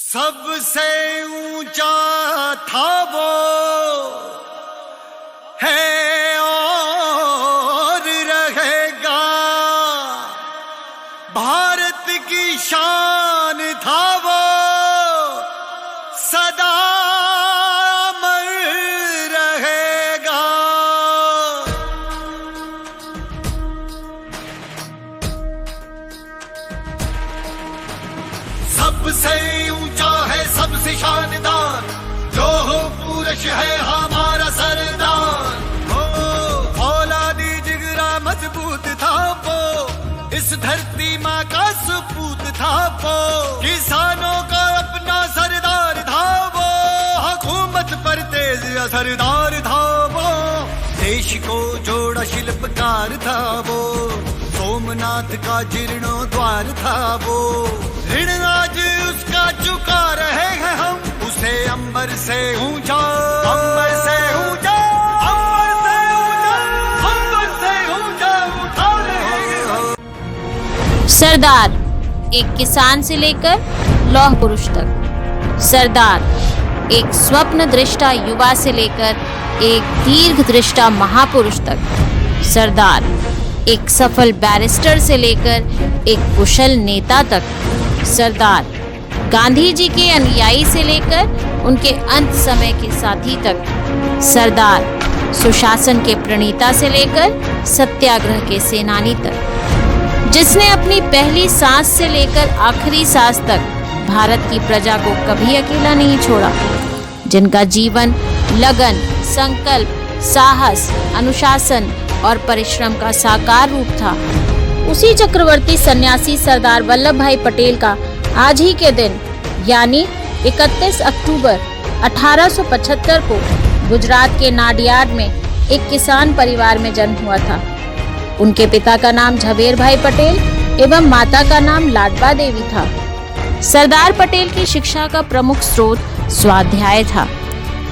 सबसे ऊंचा था वो है और रहेगा, भारत की शान था वो सदा अमर रहेगा। सबसे ऊंचा है सबसे शानदार, जो हो पुरुष है हमारा सरदार। हो औलादी जिगरा मजबूत था वो, इस धरती माँ का सपूत था वो। किसानों का अपना सरदार था वो, हुकूमत पर तेज असरदार था वो। देश को जोड़ा शिल्पकार था वो, सोमनाथ का जीर्णोद्वार था वो। ऋण आज उसका चुका रहे हैं हम, उसे अंबर से ऊंचा, अंबर से ऊंचा, अंबर से ऊंचा, अंबर से ऊंचा उठा रहे हैं। सरदार एक किसान से लेकर लौह पुरुष तक, सरदार एक स्वप्न दृष्टा युवा से लेकर एक दीर्घ दृष्टा महापुरुष तक, सरदार एक सफल बैरिस्टर से लेकर एक कुशल नेता तक, सरदार गांधी जी के अनुयायी से लेकर उनके अंत समय के साथी तक, सरदार सुशासन के प्रणेता से लेकर सत्याग्रह के सेनानी तक, जिसने अपनी पहली सांस से लेकर आखिरी सांस तक भारत की प्रजा को कभी अकेला नहीं छोड़ा, जिनका जीवन लगन, संकल्प, साहस, अनुशासन और परिश्रम का साकार रूप था। उसी चक्रवर्ती सन्यासी सरदार वल्लभ भाई पटेल का आज ही के दिन यानी 31 अक्टूबर 1875 को गुजरात के नाडियाड में एक किसान परिवार में जन्म हुआ था। उनके पिता का नाम झवेर भाई पटेल एवं माता का नाम लाडबा देवी था। सरदार पटेल की शिक्षा का प्रमुख स्रोत स्वाध्याय था।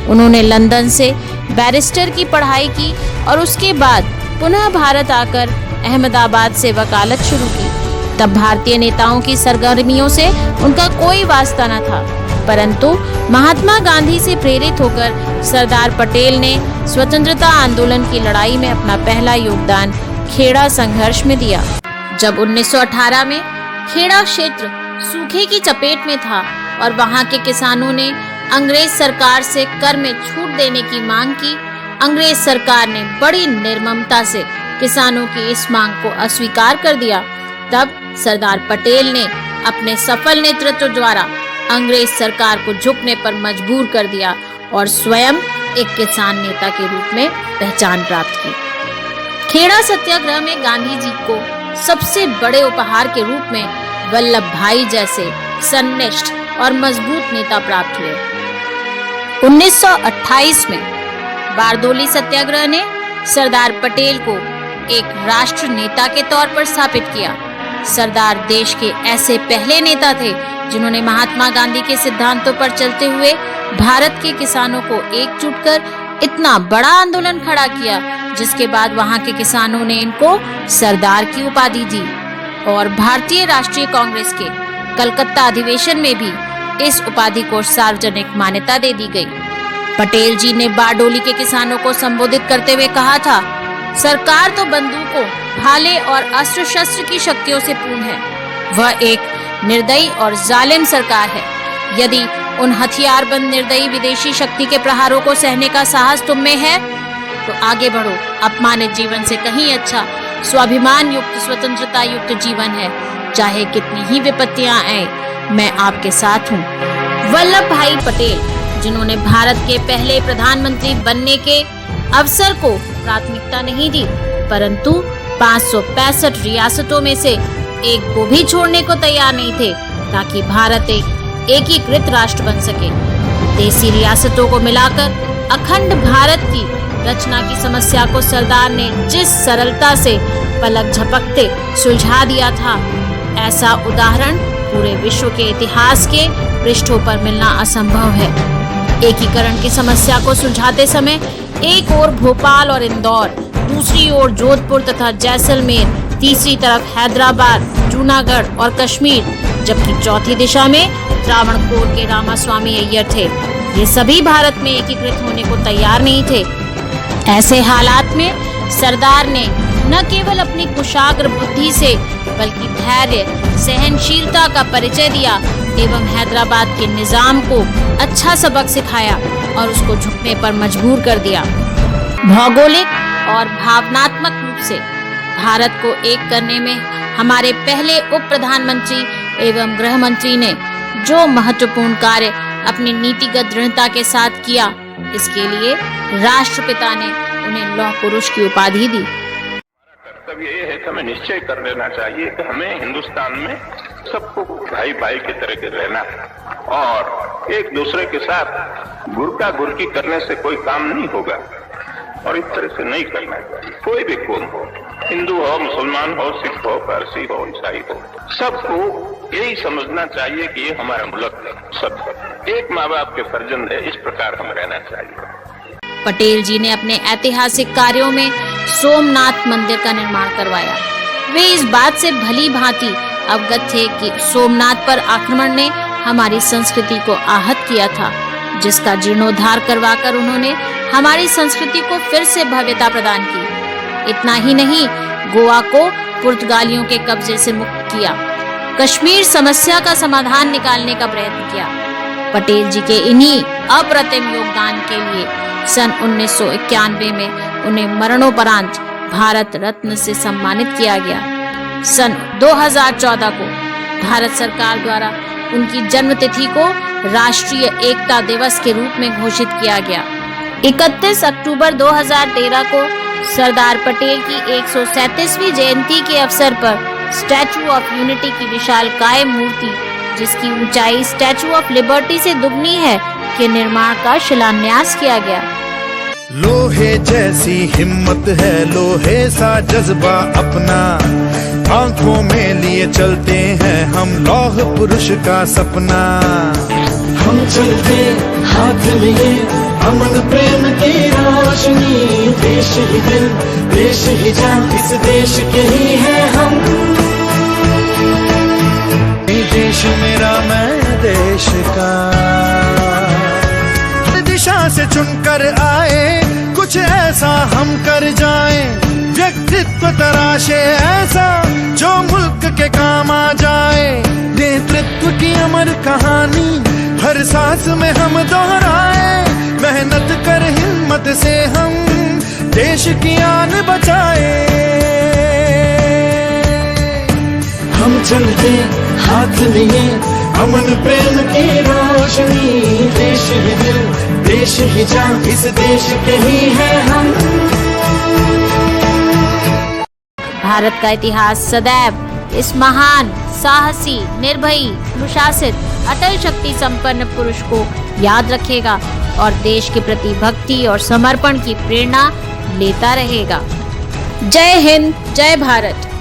उन्होंने लंदन से बैरिस्टर की पढ़ाई की और उसके बाद पुनः भारत आकर अहमदाबाद से वकालत शुरू की। तब भारतीय नेताओं की सरगर्मियों से उनका कोई वास्ता न था, परंतु महात्मा गांधी से प्रेरित होकर सरदार पटेल ने स्वतंत्रता आंदोलन की लड़ाई में अपना पहला योगदान खेड़ा संघर्ष में दिया। जब 1918 में खेड़ा क्षेत्र सूखे की चपेट में था और वहां के किसानों ने अंग्रेज सरकार से कर में छूट देने की मांग की, अंग्रेज सरकार ने बड़ी निर्ममता से किसानों की इस मांग को अस्वीकार कर दिया। तब सरदार पटेल ने अपने सफल नेतृत्व द्वारा अंग्रेज सरकार को झुकने पर मजबूर कर दिया और स्वयं एक किसान नेता के रूप में पहचान प्राप्त की। खेड़ा सत्याग्रह में गांधी जी को सबसे बड़े उपहार के रूप में वल्लभ भाई जैसे सन्निष्ठ और मजबूत नेता प्राप्त हुए। 1928 में बारदोली सत्याग्रह ने सरदार पटेल को एक राष्ट्र नेता के तौर पर स्थापित किया। सरदार देश के ऐसे पहले नेता थे जिन्होंने महात्मा गांधी के सिद्धांतों पर चलते हुए भारत के किसानों को एकजुट कर इतना बड़ा आंदोलन खड़ा किया, जिसके बाद वहां के किसानों ने इनको सरदार की उपाधि दी और भारतीय राष्ट्रीय कांग्रेस के कलकत्ता अधिवेशन में भी इस उपाधि को सार्वजनिक मान्यता दे दी गई। पटेल जी ने बारडोली के किसानों को संबोधित करते हुए कहा था, सरकार तो बंदूकों, भाले और अस्त्र शस्त्र की शक्तियों से पूर्ण है। वह एक निर्दयी और जालिम सरकार है। यदि उन हथियारबंद निर्दयी विदेशी शक्ति के प्रहारों को सहने का साहस तुम में है तो आगे बढ़ो। अपमानित जीवन से कहीं अच्छा स्वाभिमान युक्त, स्वतंत्रता युक्त जीवन है। चाहे कितनी ही विपत्तियां आए, मैं आपके साथ हूँ। वल्लभ भाई पटेल, जिन्होंने भारत के पहले प्रधानमंत्री बनने के अवसर को प्राथमिकता नहीं दी, परंतु 565 रियासतों में से एक को भी छोड़ने को तैयार नहीं थे ताकि भारत एक एकीकृत राष्ट्र बन सके। देसी रियासतों को मिलाकर अखंड भारत की रचना की समस्या को सरदार ने जिस सरलता से पलक झपकते सुलझा दिया था, ऐसा उदाहरण पूरे विश्व के इतिहास के पृष्ठों पर मिलना असंभव है। एकीकरण की समस्या को सुलझाते समय एक ओर भोपाल और इंदौर, दूसरी ओर जोधपुर तथा जैसलमेर, तीसरी तरफ हैदराबाद, जूनागढ़ और कश्मीर, जबकि चौथी दिशा में त्रावणकोर के रामास्वामी अय्यर थे। ये सभी भारत में एकीकृत होने को तैयार नहीं थे। ऐसे हालात में सरदार ने न केवल अपनी कुशाग्र बुद्धि से बल्कि धैर्य, सहनशीलता का परिचय दिया एवं हैदराबाद के निजाम को अच्छा सबक सिखाया और उसको झुकने पर मजबूर कर दिया। भौगोलिक और भावनात्मक रूप से भारत को एक करने में हमारे पहले उप प्रधानमंत्री एवं गृह मंत्री ने जो महत्वपूर्ण कार्य अपनी नीतिगत दृढ़ता के साथ किया, इसके लिए राष्ट्रपिता ने उन्हें लौह पुरुष की उपाधि दी। कर्तव्य ये है कि हमें निश्चय कर लेना चाहिए कि हमें हिंदुस्तान में सबको भाई भाई की तरह के रहना है और एक दूसरे के साथ गुरका गुरकी करने से कोई काम नहीं होगा और इस तरह से नहीं करना चाहिए। कोई भी कौम हो, हिंदू हो, मुसलमान हो, सिख हो, पारसी हो, ईसाई हो, सबको यही समझना चाहिए कि ये हमारा मुल्क है, सब एक माँ बाप के फर्जंद है, इस प्रकार हमें रहना चाहिए। पटेल जी ने अपने ऐतिहासिक कार्यों में सोमनाथ मंदिर का निर्माण करवाया। वे इस बात से भली भांति अवगत थे कि सोमनाथ पर आक्रमण ने हमारी संस्कृति को आहत किया था, जिसका जीर्णोद्धार करवाकर उन्होंने हमारी संस्कृति को फिर से भव्यता प्रदान की। इतना ही नहीं, गोवा को पुर्तगालियों के कब्जे से मुक्त किया, कश्मीर समस्या का समाधान निकालने का प्रयत्न किया। पटेल जी के इन्हीं अप्रतिम योगदान के लिए सन 1991 में उन्हें मरणोपरांत भारत रत्न से सम्मानित किया गया। सन 2014 को भारत सरकार द्वारा उनकी जन्मतिथि को राष्ट्रीय एकता दिवस के रूप में घोषित किया गया। 31 अक्टूबर 2013 को सरदार पटेल की 137वीं जयंती के अवसर पर स्टैचू ऑफ यूनिटी की विशालकाय मूर्ति, जिसकी ऊंचाई स्टैचू ऑफ लिबर्टी से दुगनी है, के निर्माण का शिलान्यास किया गया। लोहे जैसी हिम्मत है, लोहे सा जज्बा अपना, आंखों में लिए चलते हैं हम लौह पुरुष का सपना। हम चलते हाथ लिए अमन प्रेम की रोशनी, देश ही दिल देश ही जान, इस देश के ही है हम। देश मेरा मैं देश का, दिशा से चुनकर आए कुछ ऐसा हम कर जाएं, व्यक्तित्व तराशे ऐसा जो मुल्क के काम आ जाए। नेतृत्व की अमर कहानी हर सांस में हम दोहराए, मेहनत कर हिम्मत से हम देश की आन बचाए। हम चलते हाथ लिए अमन प्रेम की रोशनी, देश ही दिल देश ही जान, इस देश के ही है हम। भारत का इतिहास सदैव इस महान, साहसी, निर्भयी, अनुशासित, अटल शक्ति संपन्न पुरुष को याद रखेगा और देश के प्रति भक्ति और समर्पण की प्रेरणा लेता रहेगा। जय हिंद, जय भारत।